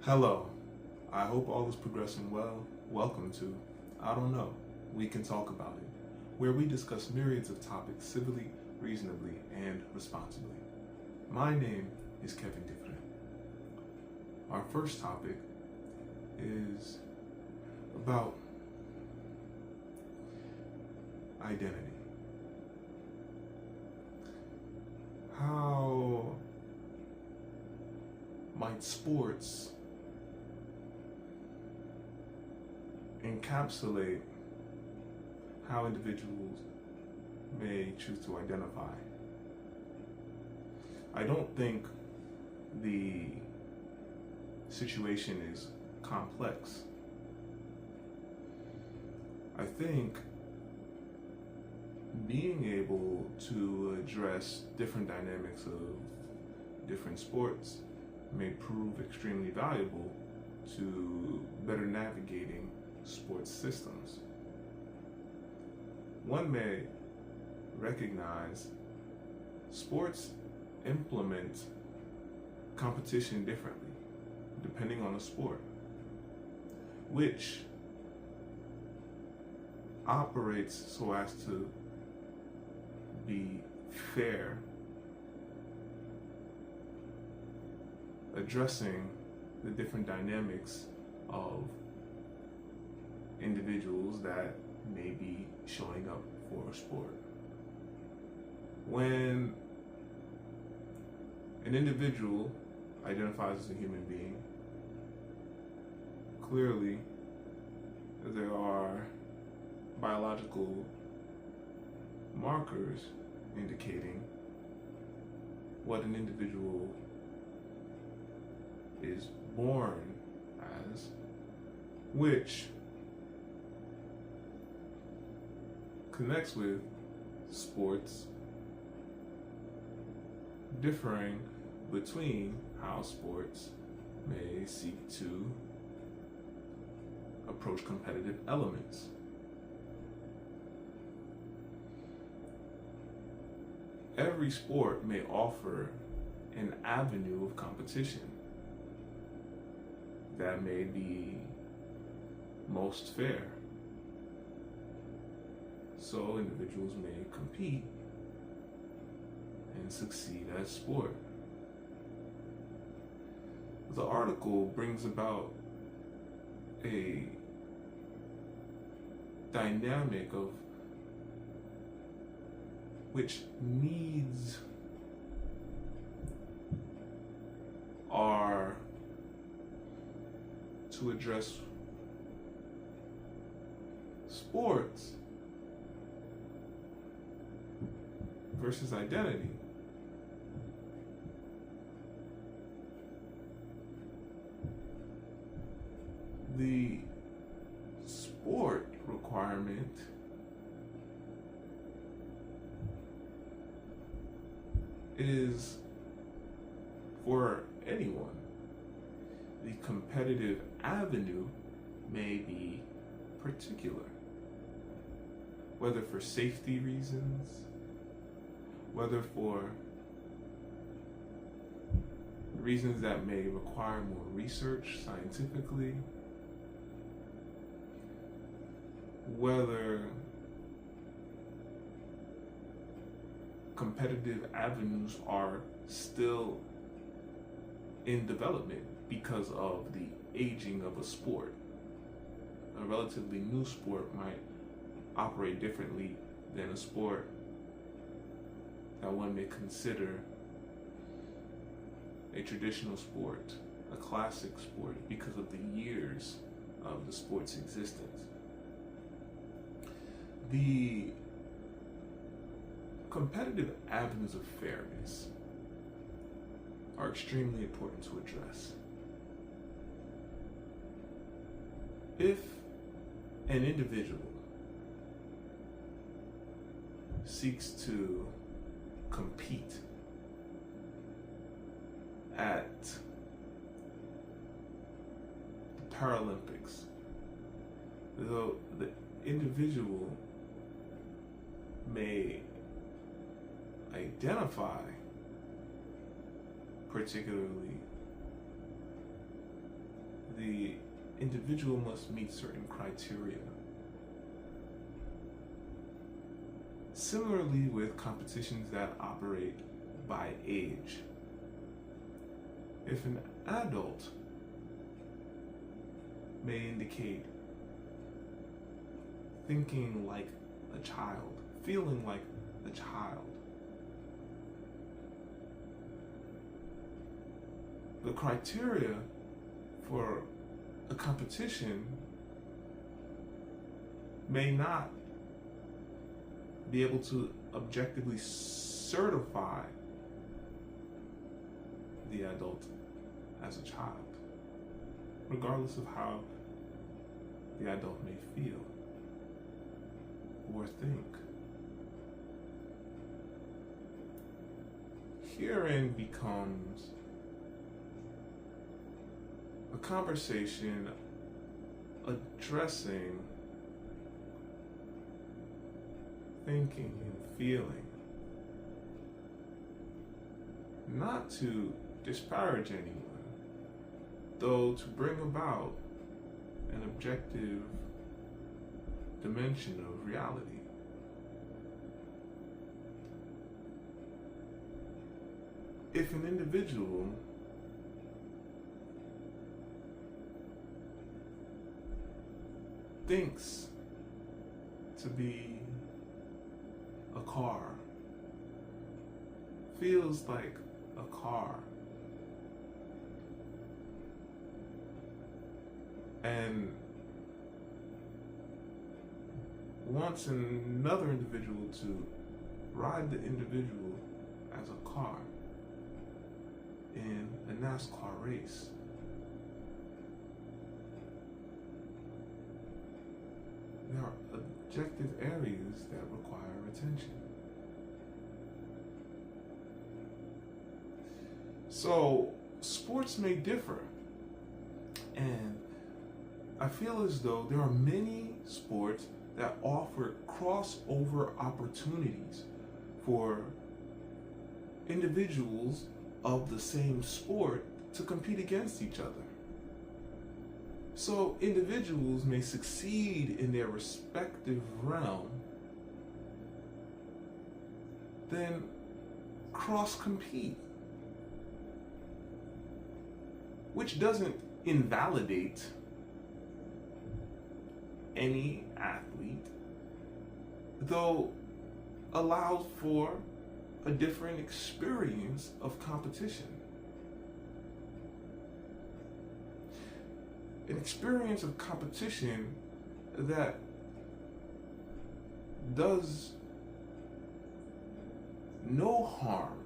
Hello, I hope all is progressing well. Welcome to I Don't Know, We Can Talk About It, where we discuss myriads of topics civilly, reasonably, and responsibly. My name is Kevin Dufresne. Our first topic is about identity. How might sports encapsulate how individuals may choose to identify? I don't think the situation is complex. I think being able to address different dynamics of different sports may prove extremely valuable to better navigating sports systems. One may recognize sports implement competition differently depending on the sport, which operates so as to be fair, addressing the different dynamics of individuals that may be showing up for a sport. When an individual identifies as a human being, clearly there are biological markers indicating what an individual is born as, which connects with sports differing between how sports may seek to approach competitive elements. Every sport may offer an avenue of competition that may be most fair. So individuals may compete and succeed at sport. The article brings about a dynamic of which needs are to address sports versus identity. The sport requirement is for anyone. The competitive avenue may be particular, whether for safety reasons, whether for reasons that may require more research scientifically, whether competitive avenues are still in development because of the aging of a sport. A relatively new sport might operate differently than a sport that one may consider a traditional sport, a classic sport, because of the years of the sport's existence. The competitive avenues of fairness are extremely important to address. If an individual seeks to compete at the Paralympics, though the individual may identify particularly the individual must meet certain criteria. Similarly with competitions that operate by age. If an adult may indicate thinking like a child, feeling like a child, the criteria for a competition may not be able to objectively certify the adult as a child, regardless of how the adult may feel or think. Herein becomes a conversation addressing thinking and feeling, not to disparage anyone, though to bring about an objective dimension of reality. If an individual thinks to be a car, feels like a car, and wants another individual to ride the individual as a car in a NASCAR race, there are objective areas that require attention. So sports may differ, and I feel as though there are many sports that offer crossover opportunities for individuals of the same sport to compete against each other. So individuals may succeed in their respective realm, then cross-compete, which doesn't invalidate any athlete, though allows for a different experience of competition. An experience of competition that does no harm,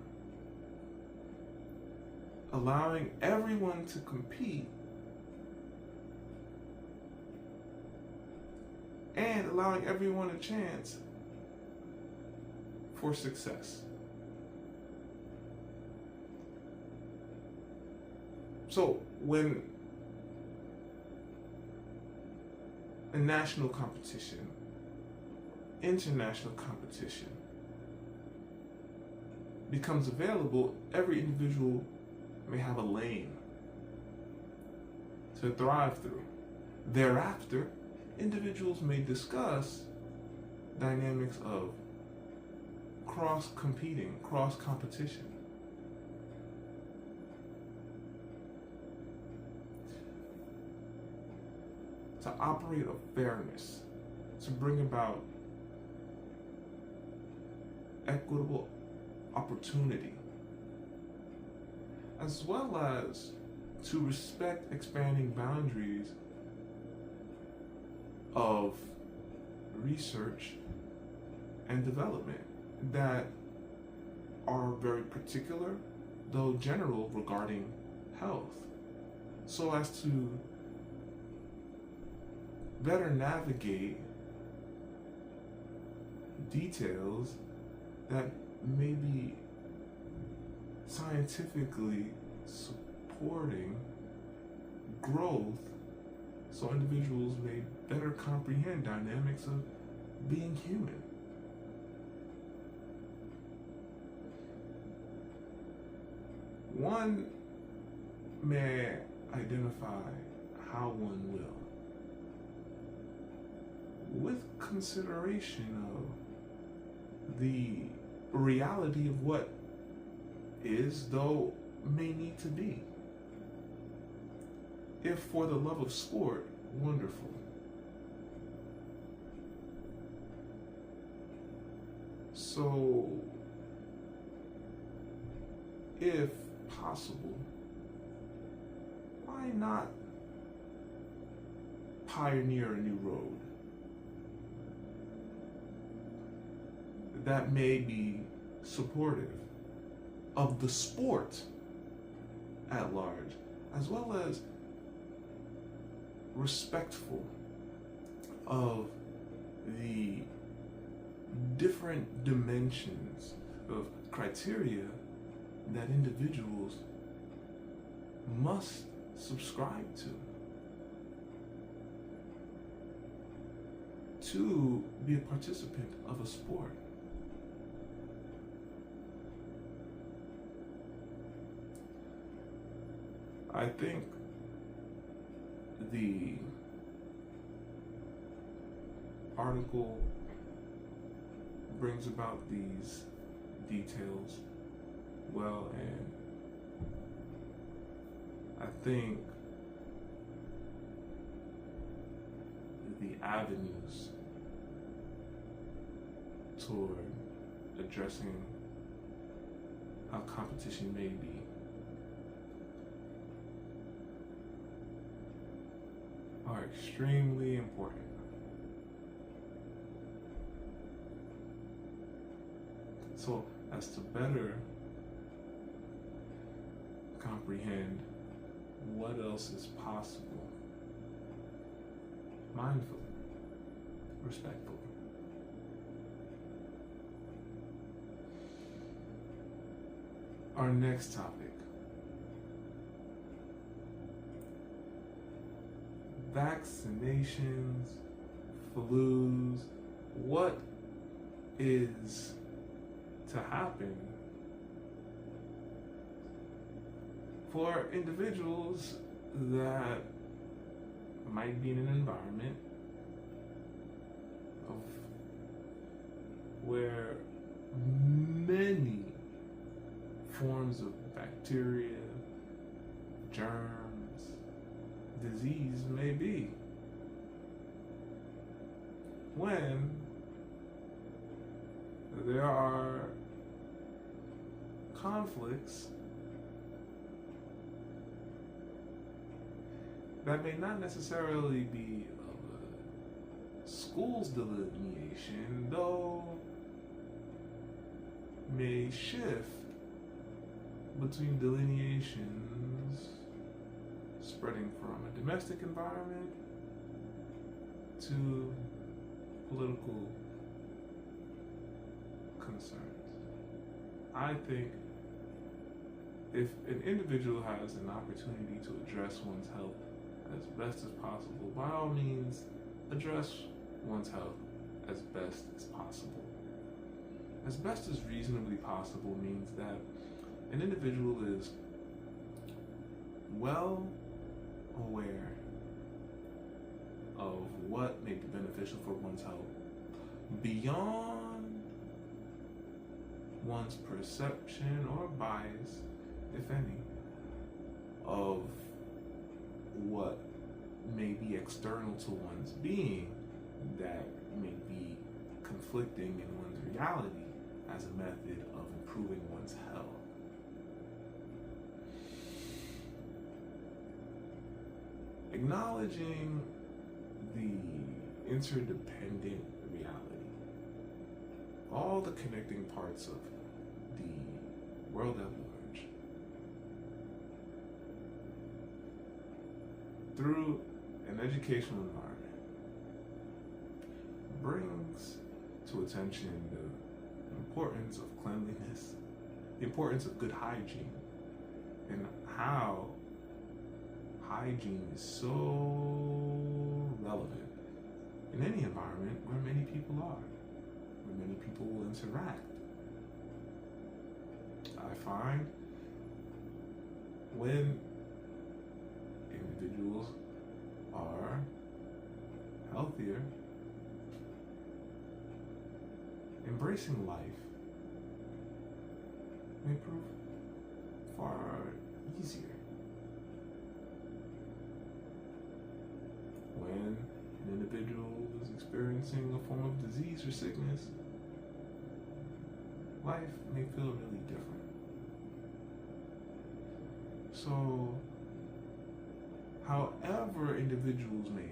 allowing everyone to compete and allowing everyone a chance for success. So when a national competition, international competition becomes available, every individual may have a lane to thrive through. Thereafter, individuals may discuss dynamics of cross-competing, cross-competition. To operate a fairness, to bring about equitable opportunity, as well as to respect expanding boundaries of research and development that are very particular, though general, regarding health, so as to better navigate details that may be scientifically supporting growth, so individuals may better comprehend dynamics of being human. One may identify how one will, with consideration of the reality of what is, though may need to be. If for the love of sport, wonderful. So, if possible, why not pioneer a new road that may be supportive of the sport at large, as well as respectful of the different dimensions of criteria that individuals must subscribe to be a participant of a sport. I think the article brings about these details well, and I think the avenues toward addressing how competition may be are extremely important. So, as to better comprehend what else is possible, mindfully, respectfully, our next topic: vaccinations, flus. What is to happen for individuals that might be in an environment of where many forms of bacteria, germs, disease may be, when there are conflicts that may not necessarily be of a school's delineation, though may shift between delineations spreading from a domestic environment to political concerns. I think if an individual has an opportunity to address one's health as best as possible, by all means, address one's health as best as possible. As best as reasonably possible means that an individual is well aware of what may be beneficial for one's health beyond one's perception or bias, if any, of what may be external to one's being that may be conflicting in one's reality as a method of improving one's health. Acknowledging the interdependent reality, all the connecting parts of the world at large, through an educational environment, brings to attention the importance of cleanliness, the importance of good hygiene, and how hygiene is so relevant in any environment where many people are, where many people will interact. I find when individuals healthier, embracing life may prove far easier. When an individual is experiencing a form of disease or sickness, life may feel really different. So, however individuals may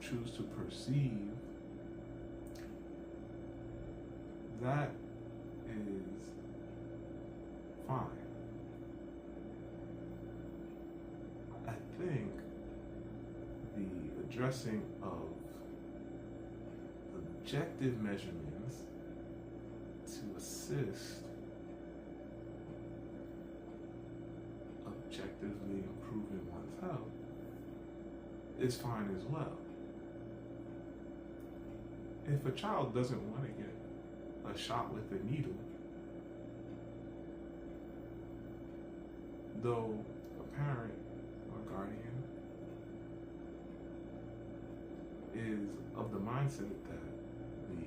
choose to perceive, that is fine. I think the addressing of objective measurements to assist objectively improving one's health is fine as well. If a child doesn't want to get a shot with a needle, though a parent or guardian is of the mindset that the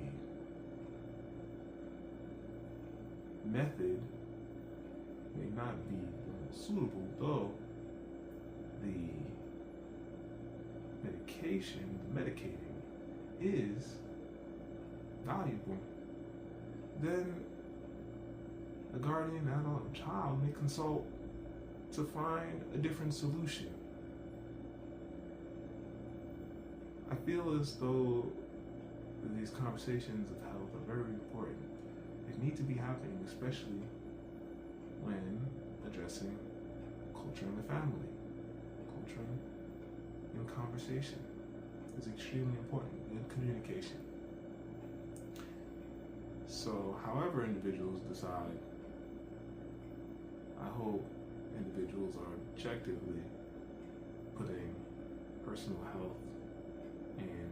method may not be suitable, though the medicating is valuable, then the guardian, adult, and child may consult to find a different solution. I feel as though these conversations of health are very important. They need to be happening, especially when addressing culture in the family. Culture in conversation is extremely important. Good communication. So, however individuals decide, I hope individuals are objectively putting personal health in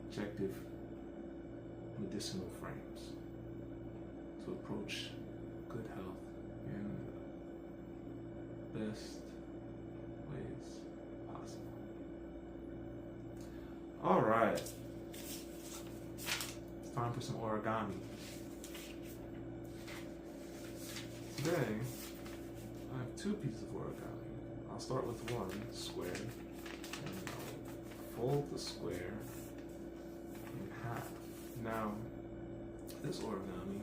objective medicinal frames to approach good health in the best ways possible. All right. It's time for some origami. Today, I have two pieces of origami. I'll start with one square, and I'll fold the square in half. Now, this origami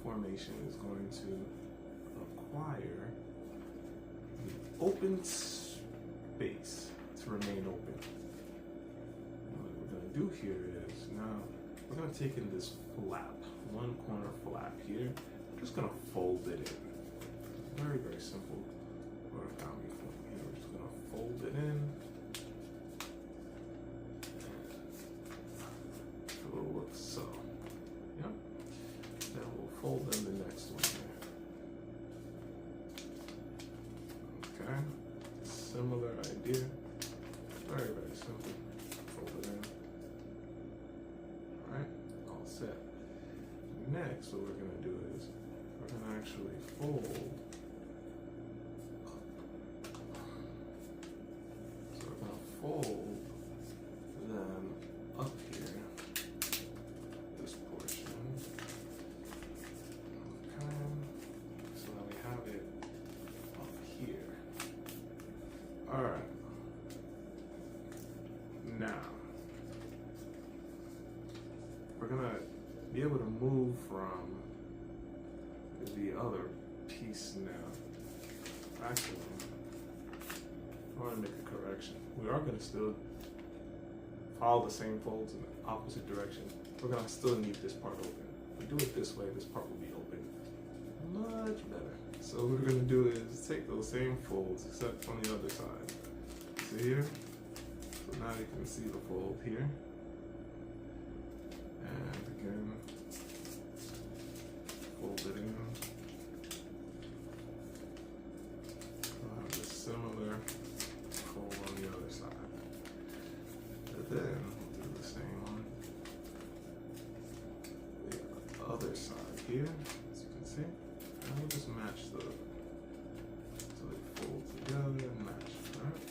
formation is going to acquire the open space to remain open. What we're going to do here is, now we're going to take in this flap, one corner flap here. I'm just going to fold it in. Very, very simple origami form here. We're just going to fold it in. It will look so. Yep. Then we'll fold in the next one here. Okay. Similar idea. Very, very simple. Fold it in. Alright. All set. Next, what we're going to do is we're going to actually fold. Fold them up here, this portion. Okay, so now we have it up here. Alright, now we're gonna be able to move from the other piece now. Actually, I want to make a correction. We are going to still follow the same folds in the opposite direction. We're going to still need this part open. If we do it this way, this part will be open much better. So what we're going to do is take those same folds, except on the other side. See here? So now you can see the fold here. And again, fold it in. We'll have a similar fold on the other side. And then we'll do the same on the other side here, as you can see. And we'll just match the, so they fold together and match. Alright.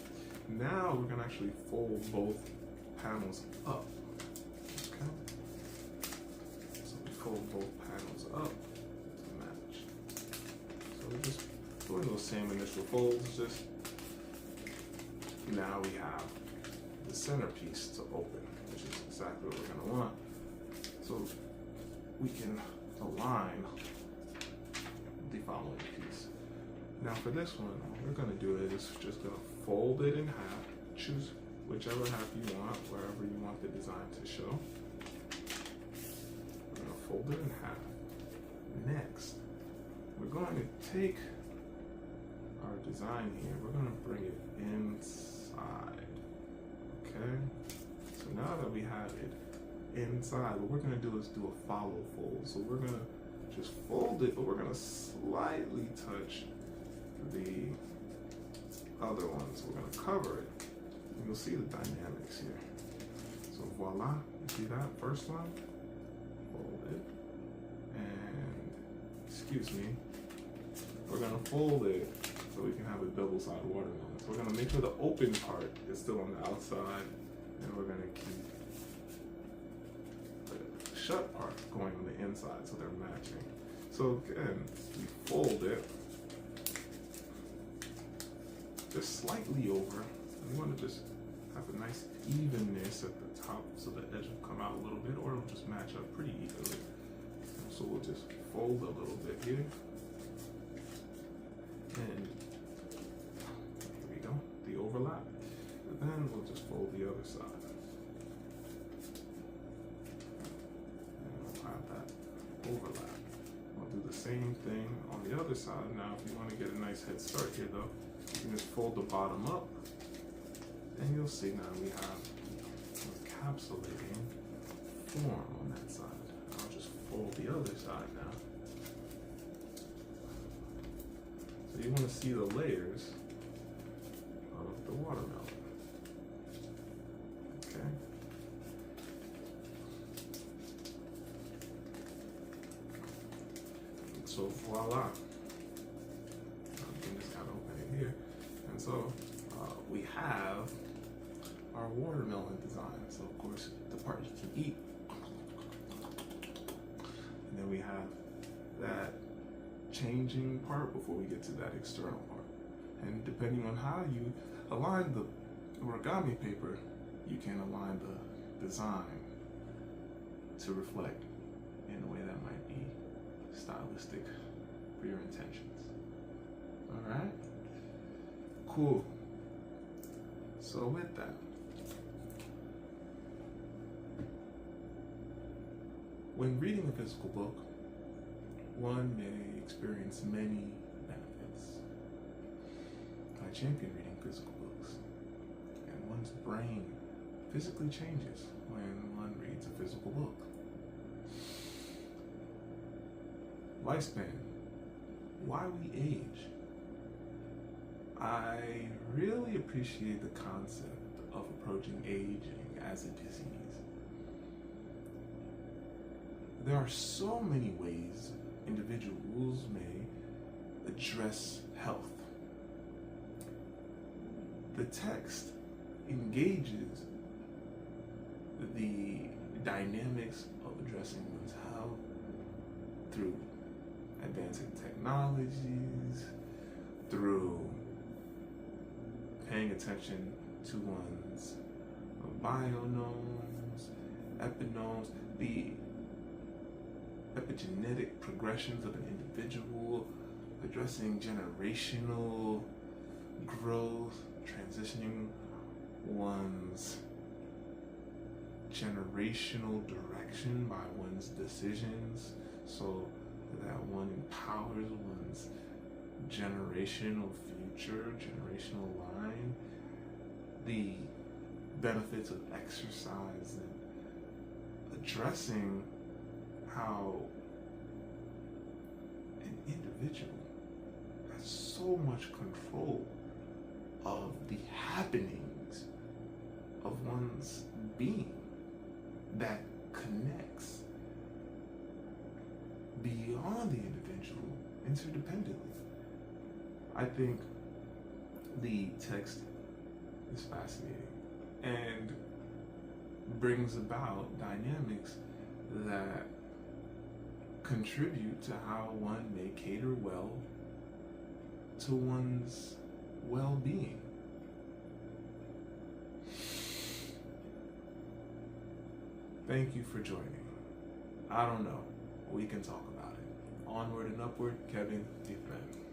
Now we're gonna actually fold both panels up. Okay? So we fold both panels up to match. So we're just doing those same initial folds, just now we have the centerpiece to open, which is exactly what we're going to want. So we can align the following piece. Now for this one, what we're going to do is just going to fold it in half, choose whichever half you want, wherever you want the design to show. We're going to fold it in half. Next, we're going to take our design here, we're going to bring it inside. Okay, so now that we have it inside, what we're going to do is do a follow fold. So we're going to just fold it, but we're going to slightly touch the other one. So we're going to cover it. And you'll see the dynamics here. So voila, you see that first line? Fold it. And, excuse me, we're going to fold it so we can have a double-sided watermelon. So we're going to make sure the open part is still on the outside, and we're going to keep the shut part going on the inside so they're matching. So again, we fold it just slightly over. We want to just have a nice evenness at the top so the edge will come out a little bit, or it'll just match up pretty evenly. So we'll just fold a little bit here. And there we go, the overlap. And then we'll just fold the other side. And we'll have that overlap. We'll do the same thing on the other side. Now, if you want to get a nice head start here though, you can just fold the bottom up, and you'll see now we have encapsulating form on that side. I'll just fold the other side now. So you want to see the layers of the watermelon. Okay. So voila. I'm just kind of open it here. And so we have our watermelon design. So of course the part you can eat. And then we have that changing part before we get to that external part. And depending on how you align the origami paper, you can align the design to reflect in a way that might be stylistic for your intentions. All right? Cool. So with that, when reading a physical book, one may experience many benefits. I champion reading physical books, and one's brain physically changes when one reads a physical book. Lifespan, why we age. I really appreciate the concept of approaching aging as a disease. There are so many ways individuals may address health. The text engages the dynamics of addressing one's health through advancing technologies, through paying attention to one's bionomes, epinomes, the epigenetic progressions of an individual, addressing generational growth, transitioning one's generational direction by one's decisions so that one empowers one's generational future, generational line, the benefits of exercise, and addressing how an individual has so much control of the happenings of one's being that connects beyond the individual interdependently. I think the text is fascinating, and brings about dynamics that contribute to how one may cater well to one's well-being. Thank you for joining. I don't know. We can talk about it. Onward and Upward, Kevin Dufresne.